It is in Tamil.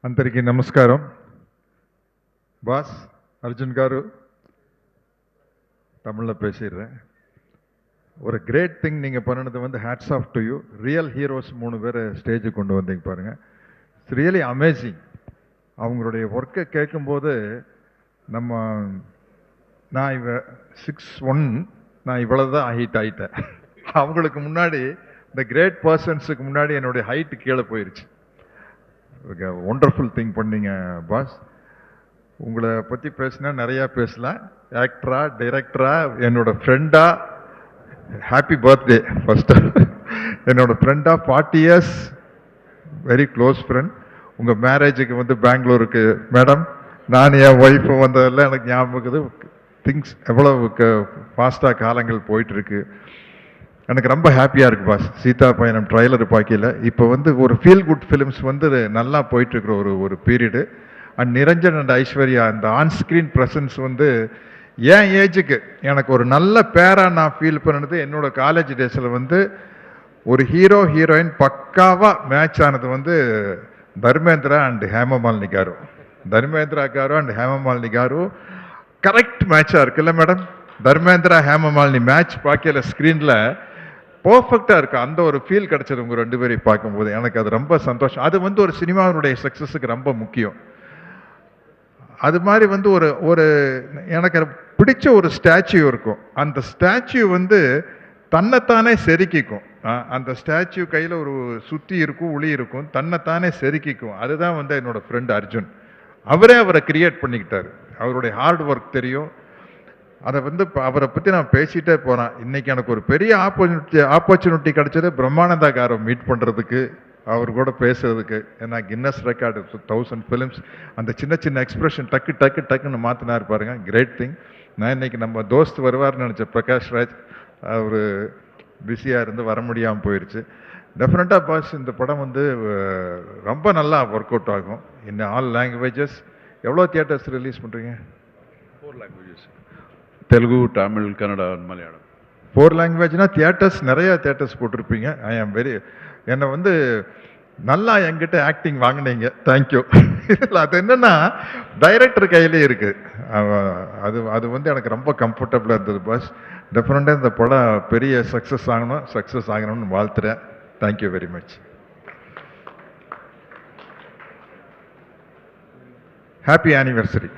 అందరికీ నమస్కారం. பாஸ் அர்ஜுன் காரு தமிழில் பேசிடுறேன். ஒரு கிரேட் திங் நீங்கள் பண்ணினது வந்து hats off to you. Real heroes 3 பேரை ஸ்டேஜுக்கு கொண்டு வந்தீங்க பாருங்கள். It's really amazing. அவங்களுடைய ஒர்க்கை கேட்கும்போது நான் 6'1", நான் இவ்வளோதான் ஹைட் ஆகிட்டேன். அவங்களுக்கு முன்னாடி இந்த கிரேட் பர்சன்ஸுக்கு முன்னாடி என்னுடைய ஹைட்டு கீழே போயிடுச்சு. ஒண்டர்ஃபுல் திங் பண்ணீங்க பாஸ். உங்களை பற்றி பேசினா நிறையா பேசலாம். ஆக்டரா, டைரக்டரா, என்னோட ஃப்ரெண்டா, ஹாப்பி பர்த்டே ஃபர்ஸ்ட். என்னோட ஃப்ரெண்டா 40 இயர்ஸ், வெரி க்ளோஸ் ஃப்ரெண்ட். உங்கள் மேரேஜுக்கு வந்து பெங்களூருக்கு மேடம், நான் என் ஒய்ஃபு வந்ததெல்லாம் எனக்கு ஞாபகம் இருக்குது. திங்ஸ் எவ்வளவு ஃபாஸ்ட்டாக காலங்கள் போயிட்டுருக்கு. எனக்கு ரொம்ப ஹாப்பியாக இருக்குது பாஸ். சீதா பயணம் ட்ரைலர் பார்க்கல. இப்போ வந்து ஒரு ஃபீல் குட் ஃபிலிம்ஸ் வந்து நல்லா போயிட்டுருக்குற ஒரு period. And Niranjan and Aishwarya அந்த ஆன்ஸ்க்ரீன் ப்ரெசன்ஸ் வந்து என் ஏஜுக்கு எனக்கு ஒரு நல்ல பேராக நான் ஃபீல் பண்ணினது என்னோட காலேஜ் டேஸில் வந்து ஒரு ஹீரோ ஹீரோயின் பக்காவாக மேட்ச் ஆனது வந்து Dharmendra and Hema Malini garu. Dharmendra garu and Hema Malini garu correct மேட்சாக இருக்குல்ல மேடம்? தர்மேந்திரா ஹேமமாலினி மேட்ச் பார்க்கல ஸ்க்ரீனில் பர்ஃபெக்டாக இருக்கு. அந்த ஒரு ஃபீல் கிடைச்சது உங்கள் 2 பேரையும் பார்க்கும்போது எனக்கு அது ரொம்ப சந்தோஷம். அது வந்து ஒரு சினிமாவினுடைய சக்ஸஸுக்கு ரொம்ப முக்கியம். அது மாதிரி வந்து ஒரு எனக்கு பிடிச்ச ஒரு ஸ்டாச்சு இருக்கும். அந்த ஸ்டாச்சு வந்து தன்னைத்தானே செதுக்கிக்கும். அந்த ஸ்டாச்சு கையில் ஒரு சுத்தி இருக்கும், உளி இருக்கும், தன்னைத்தானே செதுக்கிக்கும். அதுதான் வந்து என்னோட ஃப்ரெண்ட் அர்ஜுன். அவரை கிரியேட் பண்ணிக்கிட்டாரு. அவருடைய ஹார்ட் ஒர்க் தெரியும். அதை வந்து அவரை பற்றி நான் பேசிகிட்டே போகிறேன். இன்றைக்கி எனக்கு ஒரு பெரிய ஆப்பர்ச்சுனிட்டி கிடைச்சது பிரம்மானந்தா காரை மீட் பண்ணுறதுக்கு, அவர் கூட பேசுறதுக்கு. ஏன்னா கின்னஸ் ரெக்கார்டு 1000 ஃபிலிம்ஸ். அந்த சின்ன சின்ன எக்ஸ்பிரஷன் டக்குன்னு மாற்றினார் பாருங்க. Great thing. நான் இன்னைக்கு நம்ம தோஸ்த் வருவார்னு நினச்சேன், பிரகாஷ் ராஜ். அவர் பிஸியாக இருந்து வர முடியாமல் போயிடுச்சு. டெஃபினட்டாக பாஸ், இந்த படம் வந்து ரொம்ப நல்லா ஒர்க் அவுட் ஆகும். In all languages. எவ்வளோ தியேட்டர்ஸ் ரிலீஸ் பண்ணுறீங்க? 4 லாங்குவேஜஸ். தெலுங்கு, தமிழ், கன்னடா, மலையாளம். 4 லாங்குவேஜ்னா தியேட்டர்ஸ் நிறைய தியேட்டர்ஸ் போட்டிருப்பீங்க. ஐ ஆம் வெரி, என்னை வந்து நல்லா என்கிட்ட ஆக்டிங் வாங்கினீங்க. தேங்க்யூ. இல்லை, அது என்னன்னா டைரக்டர் கையிலே இருக்கு. அது வந்து எனக்கு ரொம்ப கம்ஃபர்டபுளாக இருந்தது பாஸ். டெஃபினட்டாக இந்த படம் பெரிய சக்ஸஸ் ஆகணும்னு வாழ்த்துறேன். Thank you very much. Happy anniversary.